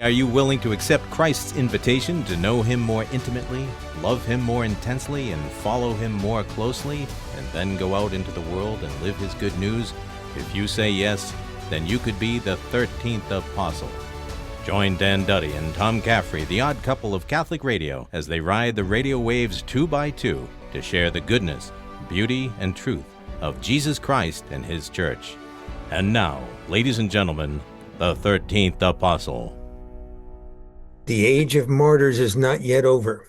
Are you willing to accept Christ's invitation to know Him more intimately, love Him more intensely, and follow Him more closely, and then go out into the world and live His good news? If you say yes, then you could be the 13th apostle. Join Dan Duddy and Tom Caffrey, the odd couple of Catholic radio, as they ride the radio waves 2 by 2 to share the goodness, beauty, and truth of Jesus Christ and His church. And now, ladies and gentlemen, the 13th apostle. The age of martyrs is not yet over.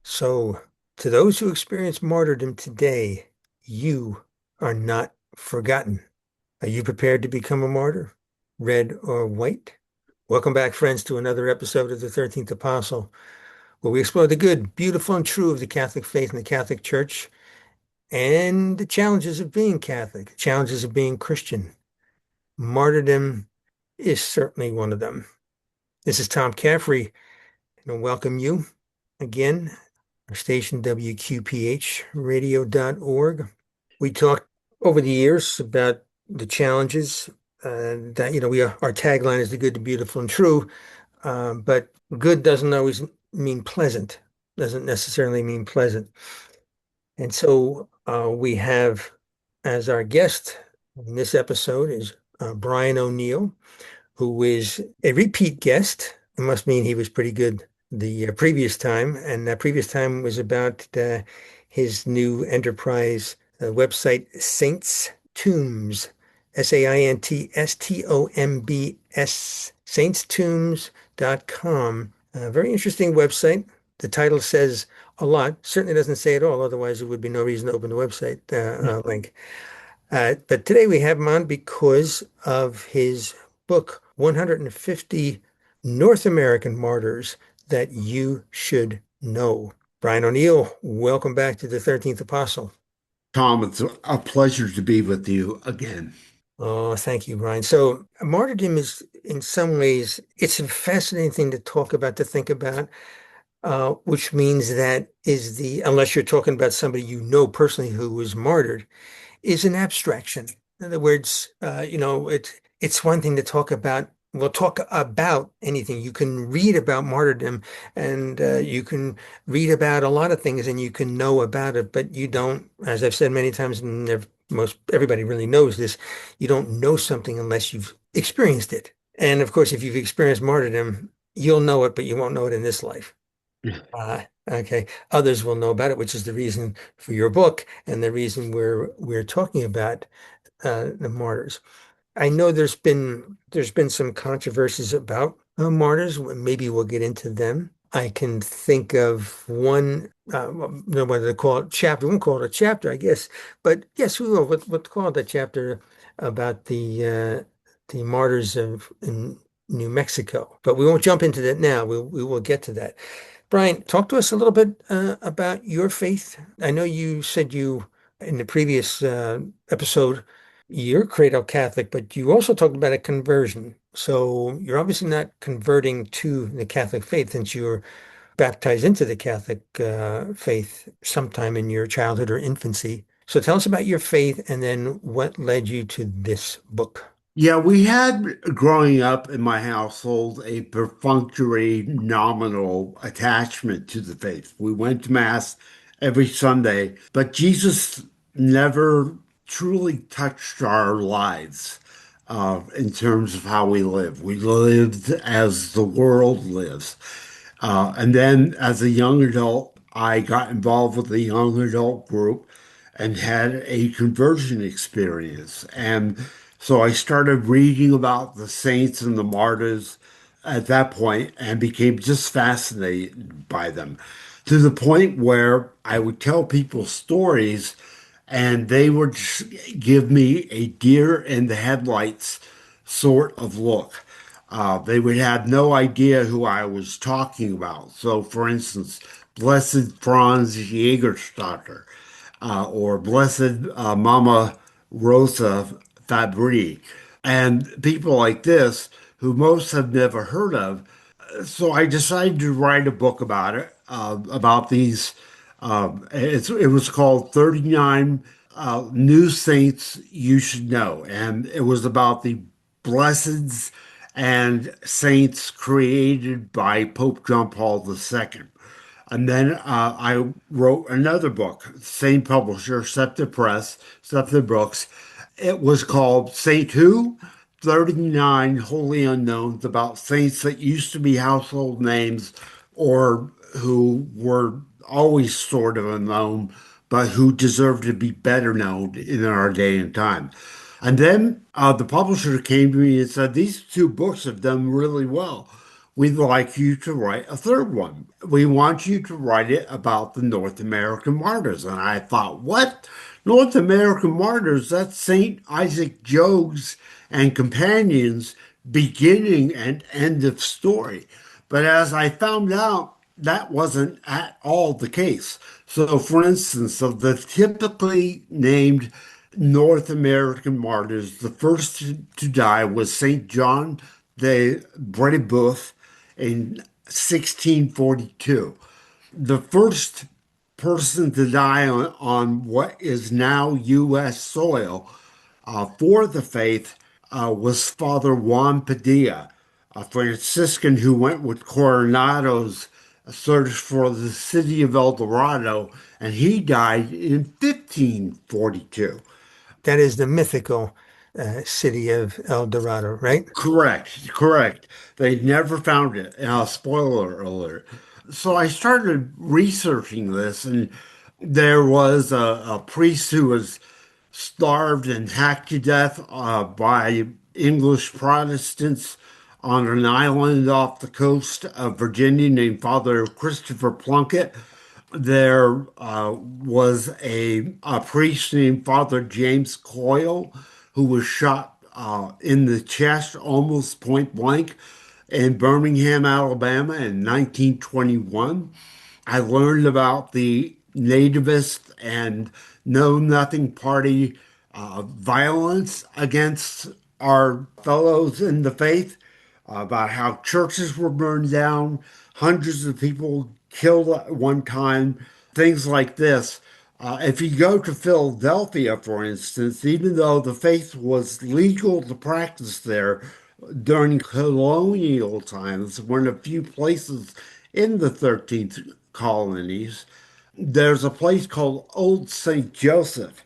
So, to those who experience martyrdom today, you are not forgotten. Are you prepared to become a martyr, red or white? Welcome back, friends, to another episode of the 13th Apostle, where we explore the good, beautiful, and true of the Catholic faith and the Catholic Church and the challenges of being Catholic, the challenges of being Christian. Martyrdom is certainly one of them. This is Tom Caffrey, and I welcome you again, our station WQPHradio.org. We talked over the years about the challenges that, our tagline is the good, the beautiful, and true. But good doesn't always mean pleasant, doesn't necessarily mean pleasant. And so we have as our guest in this episode is Brian O'Neill, who is a repeat guest. It must mean he was pretty good the previous time. And that previous time was about his new enterprise website, Saints Tombs, SAINTSTOMBS, saintstombs.com. A very interesting website. The title says a lot. Certainly doesn't say it all. Otherwise, there would be no reason to open the website link. But today we have him on because of his book, 150 North American Martyrs That You Should Know. Brian O'Neill, welcome back to the 13th Apostle. Tom, it's a pleasure to be with you again. Oh, thank you, Brian. So martyrdom is, in some ways, it's a fascinating thing to talk about, to think about, which means that unless you're talking about somebody you know personally who was martyred, is an abstraction. In other words, it's one thing to talk about. We'll talk about anything. You can read about martyrdom and you can read about a lot of things and you can know about it, but you don't, as I've said many times, and most everybody really knows this, you don't know something unless you've experienced it. And of course, if you've experienced martyrdom, you'll know it, but you won't know it in this life. Okay. Others will know about it, which is the reason for your book and the reason we're talking about the martyrs. I know there's been some controversies about martyrs. Maybe we'll get into them. I can think of one, whether to call it chapter. We won't call it a chapter, I guess, but yes, we will. We'll call it a chapter about the martyrs in New Mexico. But we won't jump into that now. We will get to that. Brian, talk to us a little bit about your faith. I know you said in the previous episode, you're cradle Catholic, but you also talked about a conversion. So you're obviously not converting to the Catholic faith since you were baptized into the Catholic faith sometime in your childhood or infancy. So tell us about your faith and then what led you to this book. Yeah, we had growing up in my household a perfunctory, nominal attachment to the faith. We went to Mass every Sunday, but Jesus never truly touched our lives in terms of how we live. We lived as the world lives. And then as a young adult, I got involved with a young adult group and had a conversion experience. And so I started reading about the saints and the martyrs at that point and became just fascinated by them to the point where I would tell people stories and they would give me a deer in the headlights sort of look. They would have no idea who I was talking about. So, for instance, Blessed Franz Jägerstatter, or Blessed Mama Rosa Fabri, and people like this who most have never heard of. So I decided to write a book about it, about these. It was called 39 New Saints You Should Know, and it was about the blesseds and saints created by Pope John Paul II. And then I wrote another book, same publisher, Scepter Press, Scepter Books. It was called Saint Who? 39 Holy Unknowns, about saints that used to be household names or who were always sort of unknown, but who deserve to be better known in our day and time. And then the publisher came to me and said, these two books have done really well. We'd like you to write a third one. We want you to write it about the North American martyrs. And I thought, what? North American martyrs? That's St. Isaac Jogues and companions beginning and end of story. But as I found out, that wasn't at all the case. So, for instance, of the typically named North American martyrs, the first to die was St. John de Brebeuf in 1642. The first person to die on what is now U.S. soil for the faith was Father Juan Padilla, a Franciscan who went with Coronado's search for the city of El Dorado, and he died in 1542. That is the mythical city of El Dorado, right? Correct, correct. They never found it. Spoiler alert. So I started researching this, and there was a priest who was starved and hacked to death by English Protestants on an island off the coast of Virginia named Father Christopher Plunkett. There was a priest named Father James Coyle who was shot in the chest almost point blank in Birmingham, Alabama in 1921. I learned about the nativist and Know Nothing Party violence against our fellows in the faith, about how churches were burned down, hundreds of people killed at one time, things like this. If you go to Philadelphia, for instance, even though the faith was legal to practice there during colonial times, one of few places in the 13th colonies, there's a place called Old St. Joseph.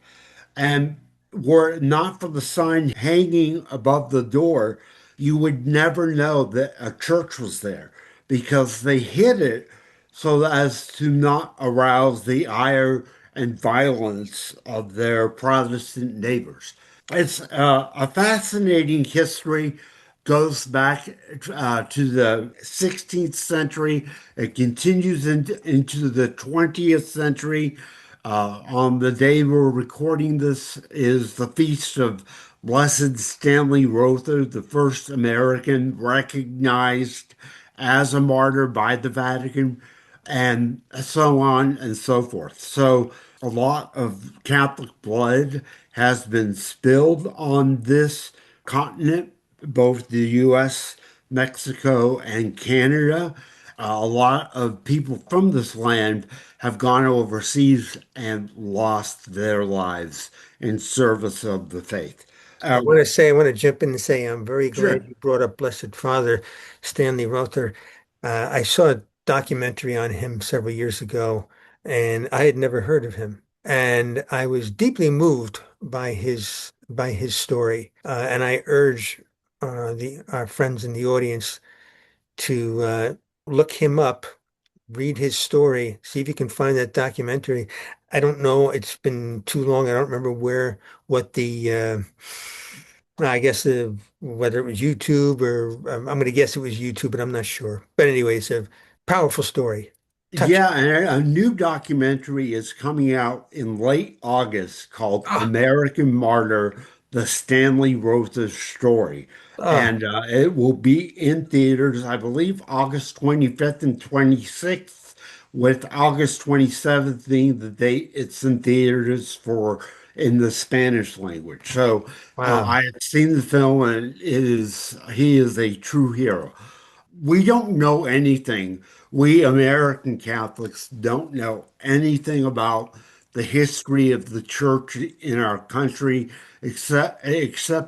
And were it not for the sign hanging above the door, you would never know that a church was there because they hid it so as to not arouse the ire and violence of their Protestant neighbors. It's a fascinating history, goes back to the 16th century. It continues into the 20th century. On the day we're recording this is the feast of Blessed Stanley Rother, the first American recognized as a martyr by the Vatican, and so on and so forth. So a lot of Catholic blood has been spilled on this continent, both the US, Mexico, and Canada. A lot of people from this land have gone overseas and lost their lives in service of the faith. I want to jump in and say I'm very glad Sure. you brought up Blessed Father Stanley Rother. I saw a documentary on him several years ago, and I had never heard of him. And I was deeply moved by his story. And I urge the our friends in the audience to look him up, read his story, see if you can find that documentary. I don't know, it's been too long. I don't remember what the I guess whether it was YouTube or I'm going to guess it was YouTube, but I'm not sure. But anyways, a powerful story. Touching. Yeah, and a new documentary is coming out in late August called Ah, American Martyr, The Stanley Rother Story. ah, And it will be in theaters, I believe, August 25th and 26th, with August 27th being the date it's in theaters for in the Spanish language. So wow. I have seen the film, and he is a true hero. We don't know anything. We American Catholics don't know anything about the history of the church in our country, except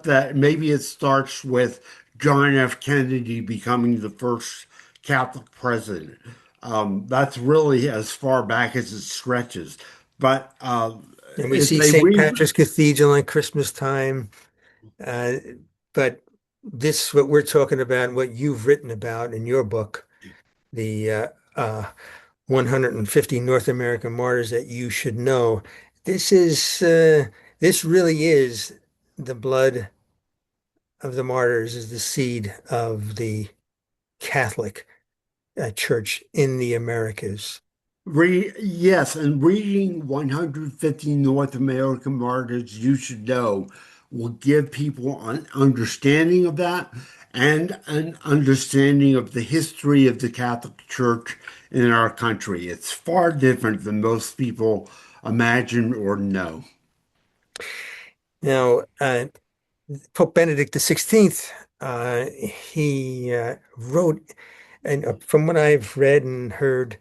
that maybe it starts with John F. Kennedy becoming the first Catholic president. That's really as far back as it stretches. But And we it's see a St. re Patrick's Cathedral on Christmas time. Uh, but this, what we're talking about, what you've written about in your book, the 150 North American martyrs that you should know. This is this really is the blood of the martyrs, is the seed of the Catholic Church in the Americas. Yes, and reading 150 North American martyrs you should know will give people an understanding of that and an understanding of the history of the Catholic Church in our country. It's far different than most people imagine or know. Now, Pope Benedict the 16th, he wrote, and from what I've read and heard,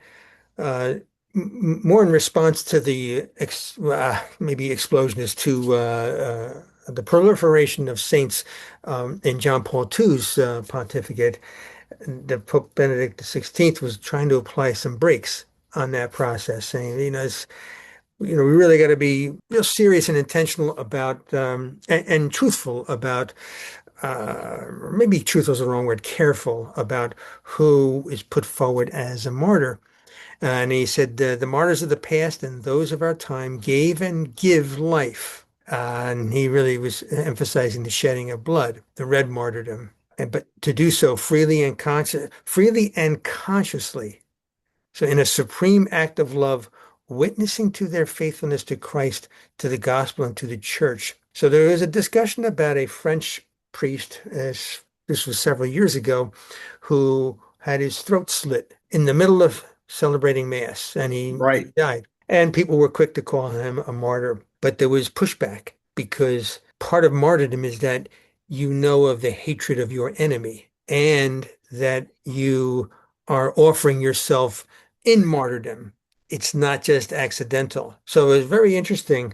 uh, more in response to the maybe explosion to the proliferation of saints in John Paul II's pontificate. The Pope Benedict the 16th was trying to apply some brakes on that process, saying, we really got to be real serious and intentional about and truthful about maybe truthful is the wrong word, careful about who is put forward as a martyr. And he said, the martyrs of the past and those of our time gave and give life. And he really was emphasizing the shedding of blood, the red martyrdom. But to do so freely and consciously. So in a supreme act of love, witnessing to their faithfulness to Christ, to the gospel, and to the church. So there was a discussion about a French priest, as this was several years ago, who had his throat slit in the middle of celebrating Mass, and he Right. died. And people were quick to call him a martyr, but there was pushback because part of martyrdom is that you know of the hatred of your enemy and that you are offering yourself in martyrdom. It's not just accidental. So it was very interesting.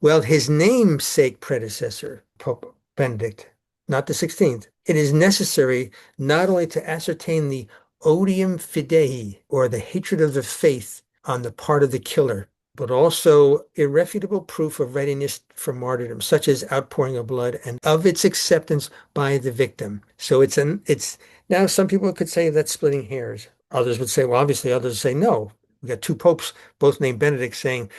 Well, his namesake predecessor, Pope Benedict, not the 16th, it is necessary not only to ascertain the odium fidei, or the hatred of the faith on the part of the killer, but also irrefutable proof of readiness for martyrdom, such as outpouring of blood and of its acceptance by the victim. So it's now some people could say that's splitting hairs. Others would say, well, obviously, others would say no. We got two popes, both named Benedict, saying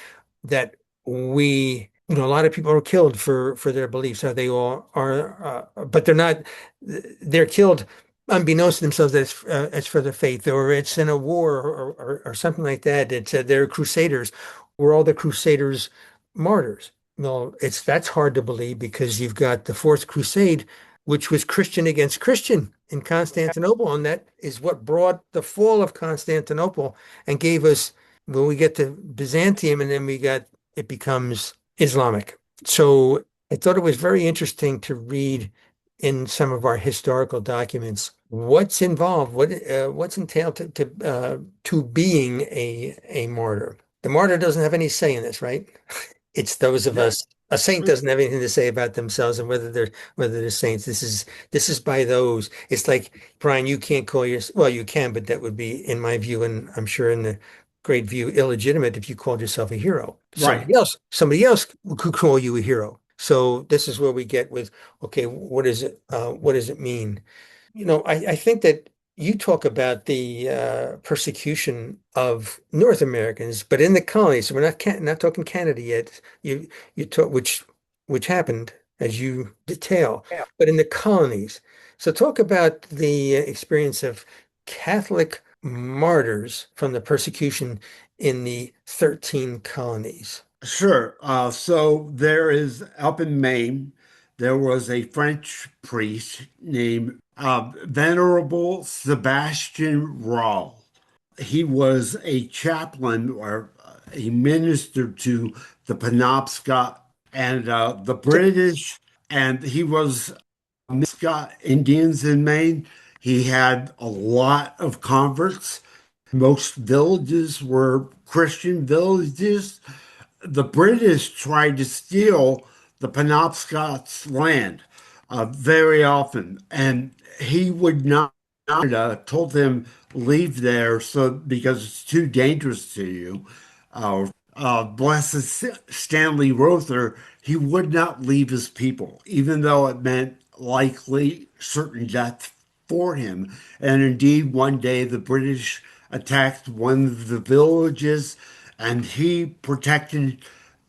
that a lot of people are killed for their beliefs. Are they all are, but they're not. They're killed unbeknownst to themselves that it's for their faith, or it's in a war, or something like that. It's they're crusaders. Were all the crusaders martyrs? No, that's hard to believe because you've got the Fourth Crusade, which was Christian against Christian in Constantinople, and that is what brought the fall of Constantinople and gave us when we get to Byzantium, and then it becomes Islamic. So I thought it was very interesting to read in some of our historical documents what's involved, what's entailed to being a martyr. The martyr doesn't have any say in this, right? It's those of Yeah. us. A saint doesn't have anything to say about themselves and whether they're saints. This is by those. It's like, Brian, you can't call well, you can, but that would be, in my view, and I'm sure in the great view, illegitimate if you called yourself a hero. Right. Somebody else could call you a hero. So this is where we get with, okay, what is it? What does it mean? I think that you talk about the persecution of North Americans, but in the colonies. So we're not talking Canada yet. You talk which happened as you detail, Yeah. but in the colonies. So talk about the experience of Catholic martyrs from the persecution in the 13 colonies. Sure. So there is up in Maine, there was a French priest named Venerable Sebastian Rall. He was a chaplain or he ministered to the Penobscot and the British, and he was Scott Indians in Maine. He had a lot of converts. Most villages were Christian villages. The British tried to steal the Penobscot's land. very often. And he would not, told him, leave there so because it's too dangerous to you. Blessed Stanley Rother, he would not leave his people, even though it meant likely certain death for him. And indeed, one day the British attacked one of the villages, and he protected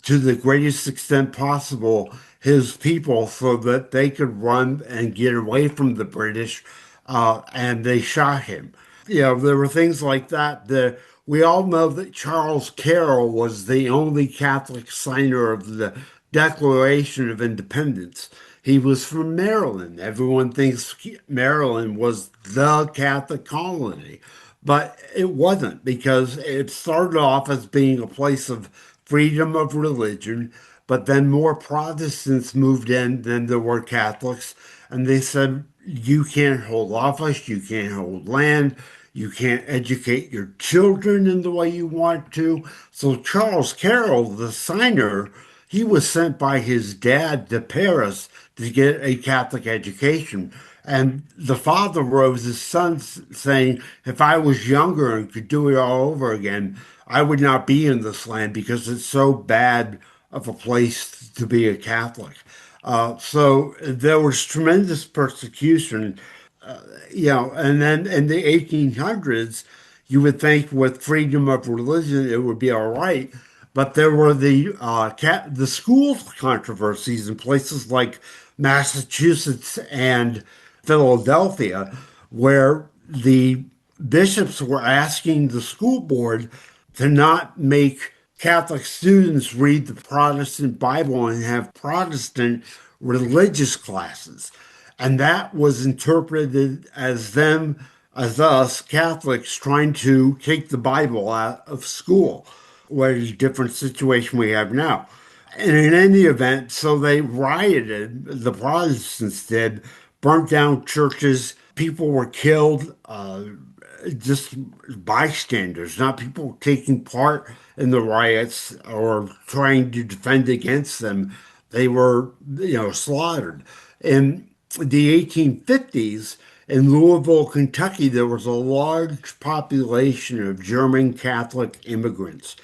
to the greatest extent possible his people so that they could run and get away from the British, and they shot him. There were things like that. We all know that Charles Carroll was the only Catholic signer of the Declaration of Independence. He was from Maryland. Everyone thinks Maryland was the Catholic colony, but it wasn't, because it started off as being a place of freedom of religion, but then more Protestants moved in than there were Catholics, and they said, you can't hold office, you can't hold land, you can't educate your children in the way you want to. So Charles Carroll, the signer, he was sent by his dad to Paris to get a Catholic education. And the father wrote his son saying, if I was younger and could do it all over again, I would not be in this land because it's so bad of a place to be a Catholic. So there was tremendous persecution, and then in the 1800s, you would think with freedom of religion it would be all right, but there were the school controversies in places like Massachusetts and Philadelphia, where the bishops were asking the school board to not make Catholic students read the Protestant Bible and have Protestant religious classes. And that was interpreted as as us Catholics, trying to take the Bible out of school, where it's a different situation we have now. And in any event, so they rioted, the Protestants did, burnt down churches, people were killed, just bystanders, not people taking part in the riots or trying to defend against them. They were, slaughtered. In the 1850s, in Louisville, Kentucky, there was a large population of German Catholic immigrants.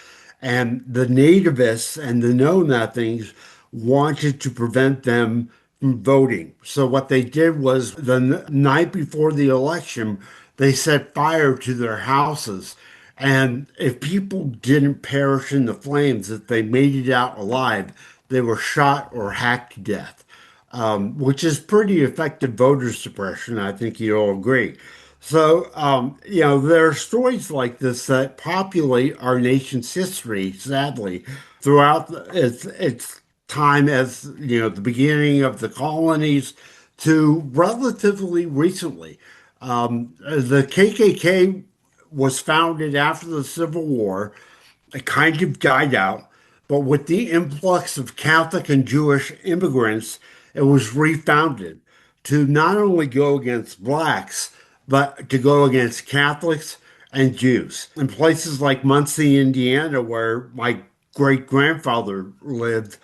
And the nativists and the know-nothings wanted to prevent them from voting. So what they did was the night before the election, they set fire to their houses. And if people didn't perish in the flames, if they made it out alive, they were shot or hacked to death, which is pretty effective voter suppression. I think you'll agree. So, there are stories like this that populate our nation's history, sadly, throughout its time as, the beginning of the colonies to relatively recently. The KKK was founded after the Civil War. It kind of died out, but with the influx of Catholic and Jewish immigrants, it was refounded to not only go against blacks, but to go against Catholics and Jews. In places like Muncie, Indiana, where my great grandfather lived,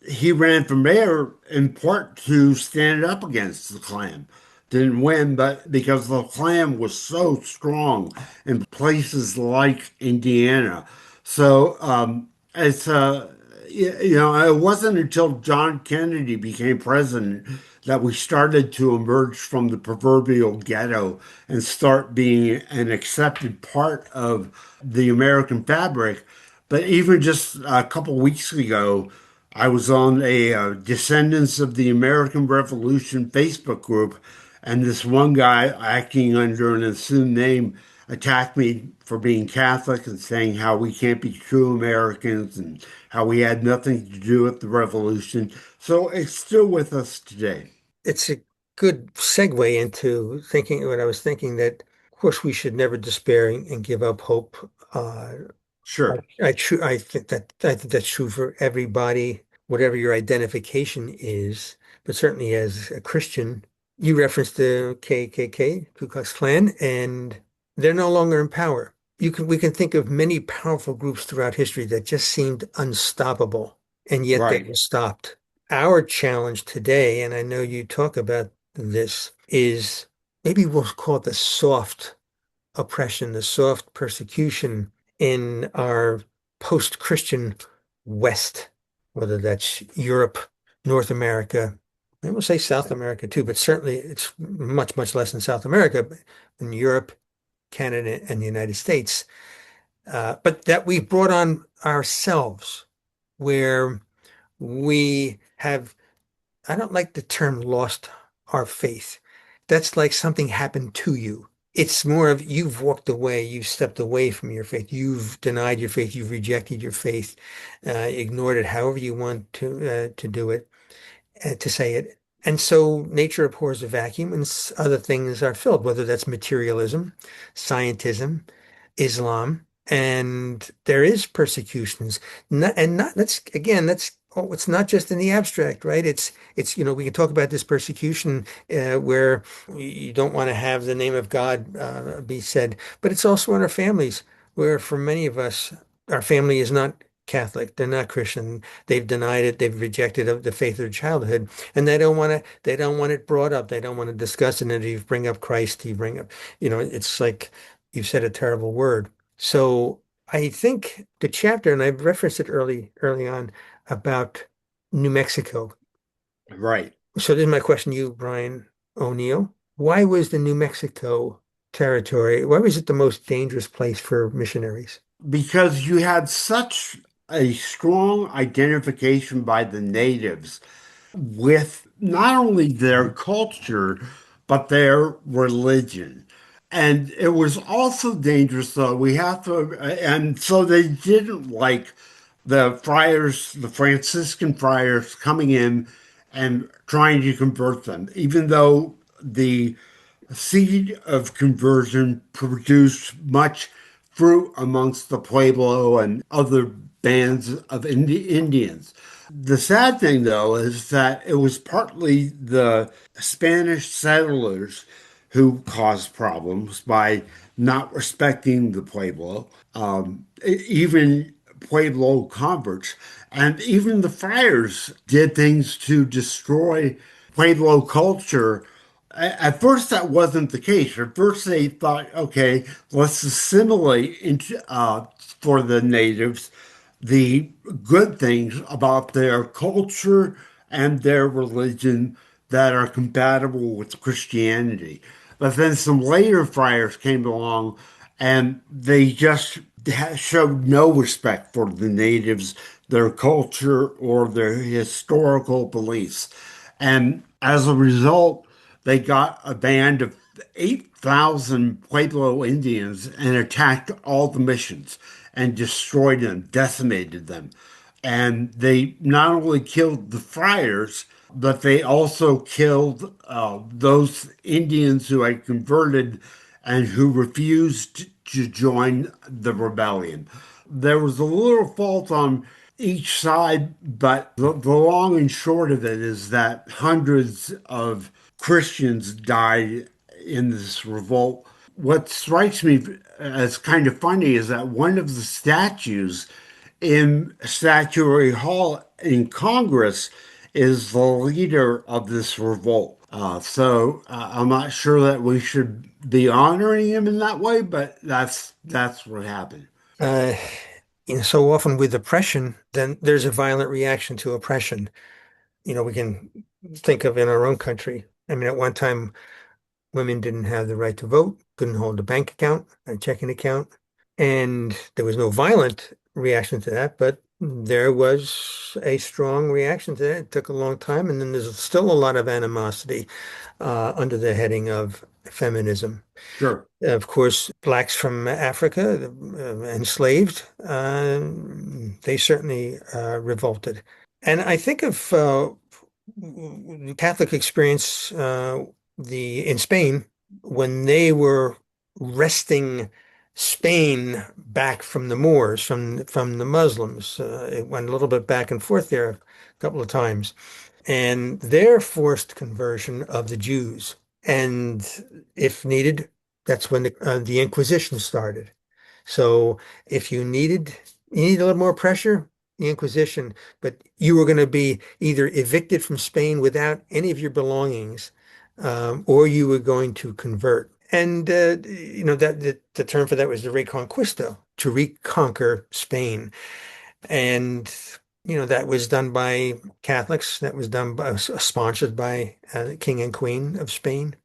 he ran for mayor in part to stand up against the Klan. Didn't win, but because the Klan was so strong in places like Indiana. So it's it wasn't until John Kennedy became president that we started to emerge from the proverbial ghetto and start being an accepted part of the American fabric. But even just a couple weeks ago, I was on a Descendants of the American Revolution Facebook group, and this one guy acting under an assumed name attacked me for being Catholic and saying how we can't be true Americans and how we had nothing to do with the revolution. So it's still with us today. It's a good segue into thinking what I was thinking, that, of course, we should never despair and give up hope. Sure. I think that's true for everybody, whatever your identification is. But certainly as a Christian, you referenced the KKK, Ku Klux Klan, and they're no longer in power. We can think of many powerful groups throughout history that just seemed unstoppable, and yet they Right. were stopped. our challenge today, and I know you talk about this, is maybe we'll call it the soft oppression, the soft persecution in our post-Christian West, whether that's Europe, North America, and we'll say South America too, but certainly it's much, much less in South America, but in Europe, Canada, and the United States. But that we brought on ourselves, where we have, I don't like the term lost our faith. That's like something happened to you. It's more of you've walked away, you've stepped away from your faith, you've denied your faith, you've rejected your faith, ignored it, however you want to do it, to say it. And so nature abhors a vacuum, and other things are filled, whether that's materialism, scientism, Islam, and there is persecutions. And not that's again, that's oh, it's not just in the abstract, right? It's we can talk about this persecution where you don't want to have the name of God be said, but it's also in our families, where for many of us, our family is not Catholic, they're not Christian, they've denied it, they've rejected the faith of their childhood, and they don't want it brought up, they don't want to discuss it. And if you bring up Christ, you bring up, it's like you've said a terrible word. So I think the chapter, and I've referenced it early on about New Mexico. Right. So this is my question to you, Brian O'Neill. Why was the New Mexico territory, why was it the most dangerous place for missionaries? Because you had such a strong identification by the natives with not only their culture, but their religion. And it was also dangerous, though. We have to, and so they didn't like the friars, the Franciscan friars coming in and trying to convert them, even though the seed of conversion produced much fruit amongst the Pueblo and other bands of Indians. The sad thing, though, is that it was partly the Spanish settlers who caused problems by not respecting the Pueblo, even Pueblo converts. And even the friars did things to destroy Pueblo culture. At first, that wasn't the case. At first, they thought, okay, let's assimilate into for the natives the good things about their culture and their religion that are compatible with Christianity. But then some later friars came along and they just showed no respect for the natives, their culture, or their historical beliefs. And as a result, they got a band of 8,000 Pueblo Indians and attacked all the missions and destroyed them, decimated them. And they not only killed the friars, but they also killed those Indians who had converted and who refused to join the rebellion. There was a little fault on each side, but the long and short of it is that hundreds of Christians died in this revolt. What strikes me as kind of funny is that one of the statues in Statuary Hall in Congress is the leader of this revolt. I'm not sure that we should be honoring him in that way, but that's what happened. Uh, so often with oppression, then there's a violent reaction to oppression. We can think of in our own country. I mean, at one time, women didn't have the right to vote, couldn't hold a bank account, a checking account, and there was no violent reaction to that, but there was a strong reaction to that. It took a long time, and then there's still a lot of animosity under the heading of feminism. Sure. Of course, blacks from Africa, enslaved, they certainly revolted. And I think of Catholic experience the in Spain when they were wresting Spain back from the Moors, from the Muslims. It went a little bit back and forth there a couple of times, and their forced conversion of the Jews. And if needed, that's when the Inquisition started. So if you need a little more pressure, the Inquisition, but you were going to be either evicted from Spain without any of your belongings, or you were going to convert. And that the term for that was the Reconquista, to reconquer Spain. And that was done by Catholics. That was done by, sponsored by the King and Queen of Spain.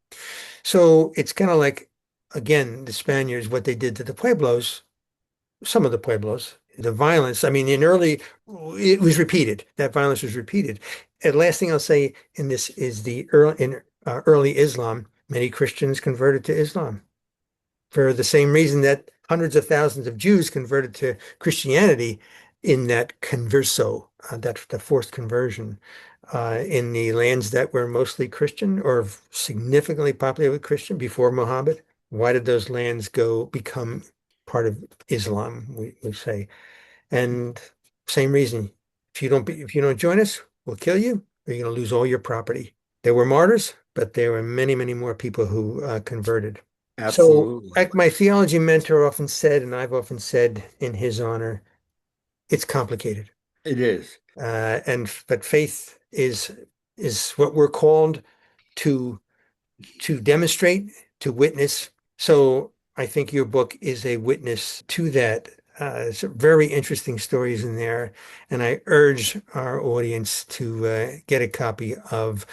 So it's kind of like, again, the Spaniards, what they did to the Pueblos, some of the Pueblos, the violence. I mean, it was repeated. That violence was repeated. And last thing I'll say in this is early Islam, many Christians converted to Islam for the same reason that hundreds of thousands of Jews converted to Christianity in that converso, the forced conversion, in the lands that were mostly Christian or significantly populated with Christian before Muhammad. Why did those lands become part of Islam, we say? And same reason. If you don't join us, we'll kill you, or you're going to lose all your property. There were martyrs, but there were many, many more people who converted. Absolutely. So, like my theology mentor often said, and I've often said in his honor, it's complicated. It is. But faith is what we're called to demonstrate, to witness. So I think your book is a witness to that. It's very interesting stories in there, and I urge our audience to get a copy of.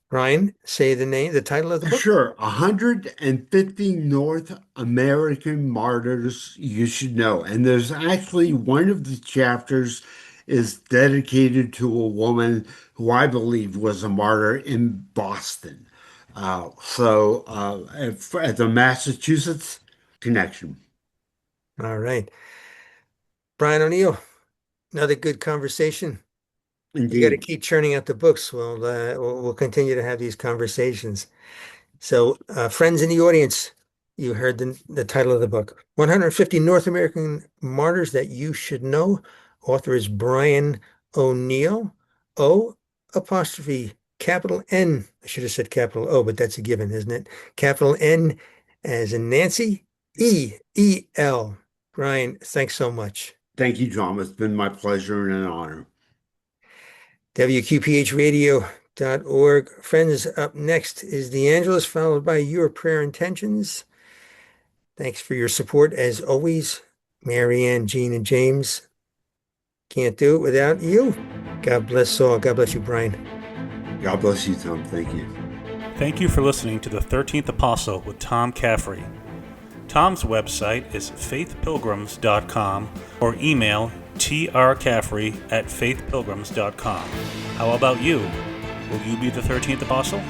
Ryan, say the title of the book. Sure. 150 North American martyrs you should know. And there's actually one of the chapters is dedicated to a woman who I believe was a martyr in Boston. At the Massachusetts connection. All right. Brian O'Neill, another good conversation. You got to Indeed. keep churning out the books. We'll continue to have these conversations. So, friends in the audience, you heard the title of the book, 150 North American Martyrs That You Should Know. Author is Brian O'Neill, O apostrophe capital N. I should have said capital O, but that's a given, isn't it? Capital N as in Nancy, E-E-L. Brian, thanks so much. Thank you, John. It's been my pleasure and an honor. WQPHradio.org. Friends, up next is The Angelus, followed by your prayer intentions. Thanks for your support, as always. Marianne, Jean, and James. Can't do it without you. God bless all. God bless you, Brian. God bless you, Tom. Thank you. Thank you for listening to The 13th Apostle with Tom Caffrey. Tom's website is faithpilgrims.com or email trcaffrey@faithpilgrims.com. How about you? Will you be the 13th Apostle?